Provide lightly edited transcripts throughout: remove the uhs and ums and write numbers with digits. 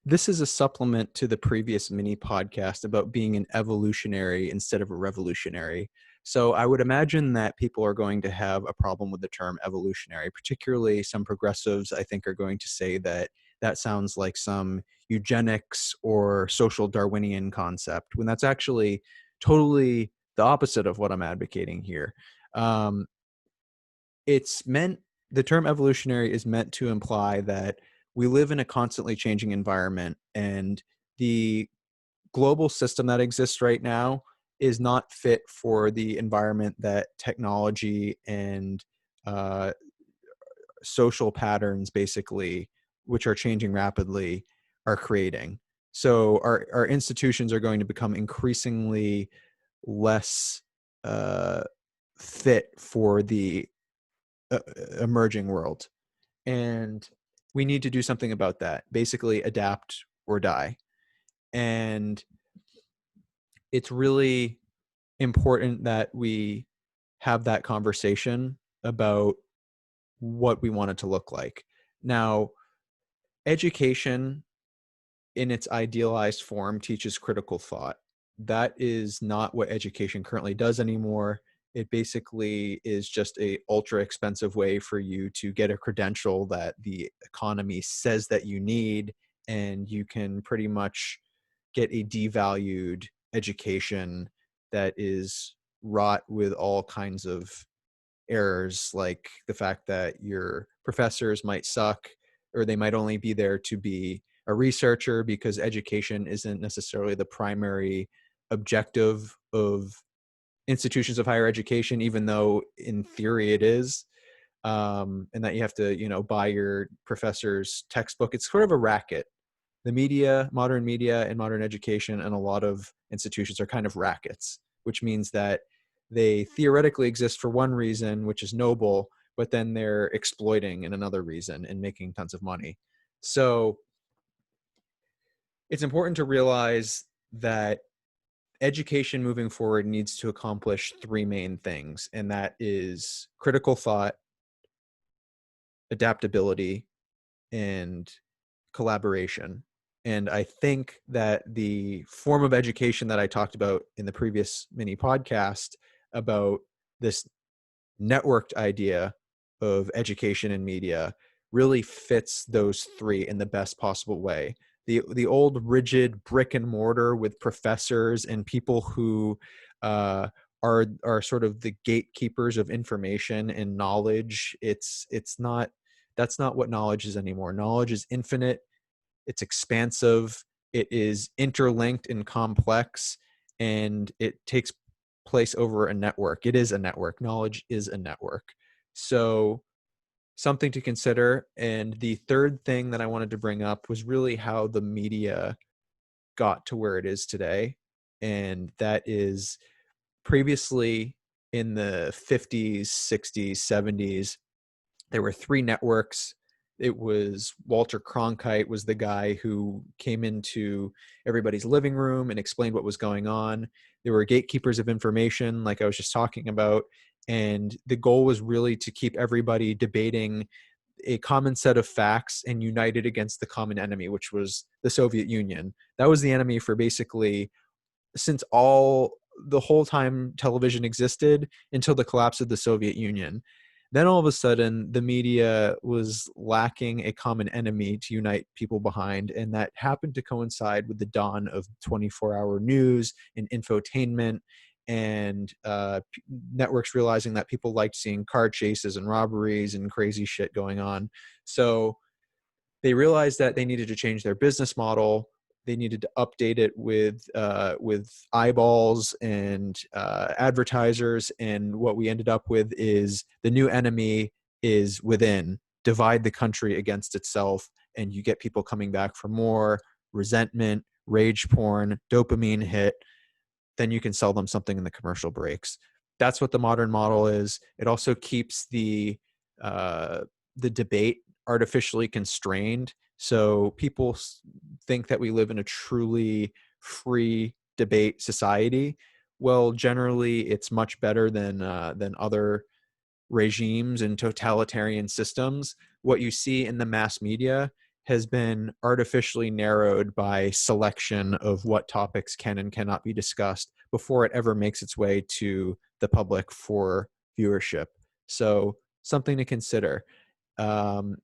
This is a supplement to the previous mini podcast about being an evolutionary instead of a revolutionary. So I would imagine that people are going to have a problem with the term evolutionary, particularly some progressives, I think, are going to say that that sounds like some eugenics or social Darwinian concept, when that's actually totally the opposite of what I'm advocating here. Um, it's meant The term evolutionary is meant to imply that we live in a constantly changing environment, and the global system that exists right now is not fit for the environment that technology and uh, social patterns, basically, which are changing rapidly, are creating. So our institutions are going to become increasingly less uh, fit for the uh, emerging world. And we need to do something about that, basically adapt or die. And it's really important that we have that conversation about what we want it to look like. Now, education in its idealized form teaches critical thought. That is not what education currently does anymore. It basically is just a ultra expensive way for you to get a credential that the economy says that you need, and you can pretty much get a devalued education that is wrought with all kinds of errors, like the fact that your professors might suck, or they might only be there to be a researcher, because education isn't necessarily the primary objective of institutions of higher education, even though in theory it is. And that you have to, buy your professor's textbook. It's sort of a racket. The media, modern media and modern education and a lot of institutions are kind of rackets, which means that they theoretically exist for one reason, which is noble, but then they're exploiting in another reason and making tons of money. So it's important to realize that education moving forward needs to accomplish three main things, and that is critical thought, adaptability, and collaboration. And I think that the form of education that I talked about in the previous mini podcast about this networked idea of education and media really fits those three in the best possible way. The old rigid brick and mortar with professors and people who uh, are sort of the gatekeepers of information and knowledge. It's not That's not what knowledge is anymore. Knowledge is infinite, it's expansive, it is interlinked and complex, and it takes place over a network. It is a network. Knowledge is a network. So, something to consider. And the third thing that I wanted to bring up was really how the media got to where it is today. And that is, previously in the 50s, 60s, 70s, there were three networks. It was Walter Cronkite was the guy who came into everybody's living room and explained what was going on. There were gatekeepers of information, like I was just talking about. And the goal was really to keep everybody debating a common set of facts and united against the common enemy, which was the Soviet Union. That was the enemy for basically since all the whole time television existed until the collapse of the Soviet Union. Then all of a sudden, the media was lacking a common enemy to unite people behind, and that happened to coincide with the dawn of 24-hour news and infotainment, and networks realizing that people liked seeing car chases and robberies and crazy shit going on. So they realized that they needed to change their business model. They needed to update it with eyeballs and advertisers. And what we ended up with is the new enemy is within. Divide the country against itself, and you get people coming back for more resentment, rage porn, dopamine hit. Then you can sell them something in the commercial breaks. That's what the modern model is. It also keeps uh, the debate artificially constrained. So people think that we live in a truly free debate society. Well, generally, it's much better than other regimes and totalitarian systems. What you see in the mass media has been artificially narrowed by selection of what topics can and cannot be discussed before it ever makes its way to the public for viewership. So something to consider. Um,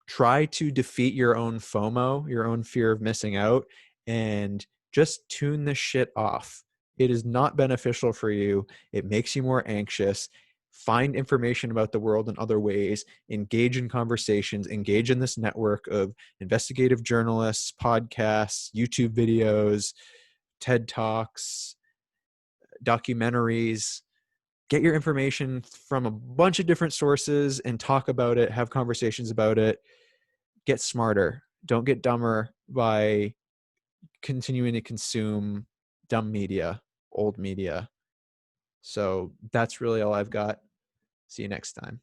Try to defeat your own FOMO, your own fear of missing out, and just tune this shit off. It is not beneficial for you. It makes you more anxious. Find information about the world in other ways, engage in conversations, engage in this network of investigative journalists, podcasts, YouTube videos, TED Talks, documentaries. Get your information from a bunch of different sources and talk about it, have conversations about it. Get smarter. Don't get dumber by continuing to consume dumb media, old media. So that's really all I've got. See you next time.